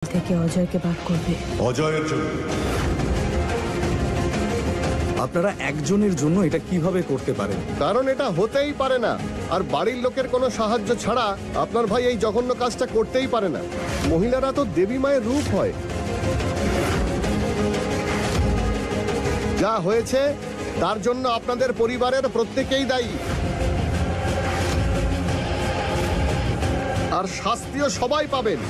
থেকে অজয়কে বার করবে। অজয়ের জন্য আপনারা একজনের জন্য এটা কিভাবে করতে পারেন? কারণ এটা হতেই পারে না। আর বাড়ির লোকের কোনো সাহায্য ছাড়া আপনার ভাই এই জঘন্য কাজটা করতেই পারে না। মহিলারা তো দেবী মায়ের রূপ হয়। যা হয়েছে তার জন্য আপনাদের পরিবারের প্রত্যেকেই দায়ী, আর শাস্তিও সবাই পাবেন।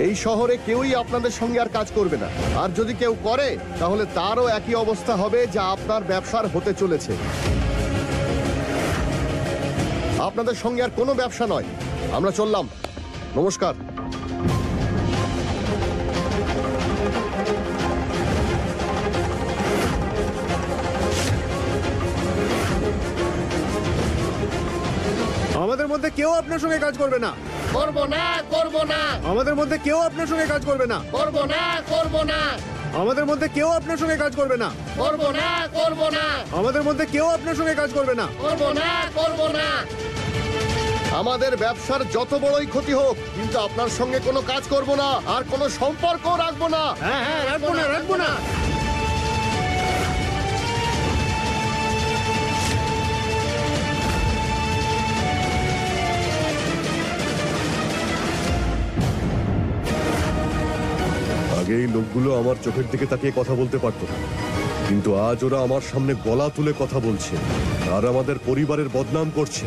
এই শহরে কেউই আপনাদের সঙ্গে আর কাজ করবে না, আর যদি কেউ করে তাহলে তারও একই অবস্থা হবে যা আপনার ব্যবসার হতে চলেছে। আপনাদের সঙ্গে আর কোনো ব্যবসা নয়। আমরা চললাম, নমস্কার। আমাদের মধ্যে কেউ আপনার সঙ্গে কাজ করবে না। করব না, করব না, আমাদের মধ্যে কেউ আপনার সঙ্গে কাজ করবে না। করব না, করব না, আমাদের মধ্যে কেউ আপনার সঙ্গে কাজ করবে না। করব না, করব না, আমাদের মধ্যে কেউ আপনার সঙ্গে কাজ করবে না। করব না, করব না। আমাদের ব্যবসার যত বড়ই ক্ষতি হোক, কিন্তু আপনার সঙ্গে কোনো কাজ করব না, আর কোনো সম্পর্ক রাখবো না। হ্যাঁ হ্যাঁ, রাখবো না, রাখবো না। আগে এই লোকগুলো আমার চোখের দিকে তাকিয়ে কথা বলতে পারতো না, কিন্তু আজ ওরা আমার সামনে গলা তুলে কথা বলছে আর আমাদের পরিবারের বদনাম করছে।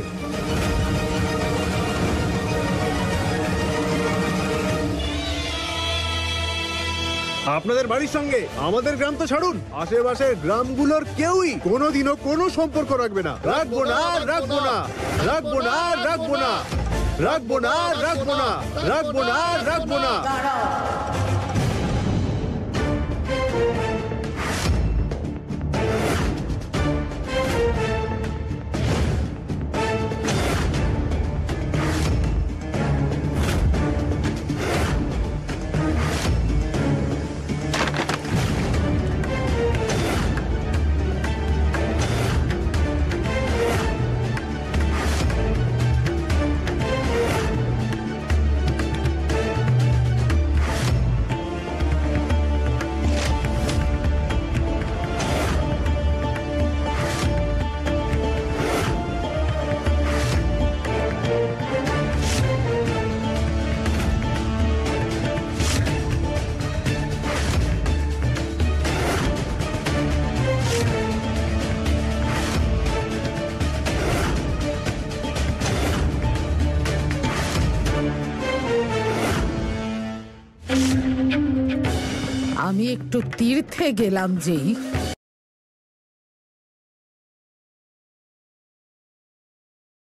আপনাদের বাড়ির সঙ্গে আমাদের গ্রাম তো ছাড়ুন, আশেপাশের গ্রামগুলোর কেউই কোনোদিনও কোনো সম্পর্ক রাখবে না। রাখবো না, রাখবো না, রাখবো না, রাখবো না, রাখবো না, রাখবো না, রাখবো না, রাখবো না। আমি একটু তীর্থে গেলাম যেই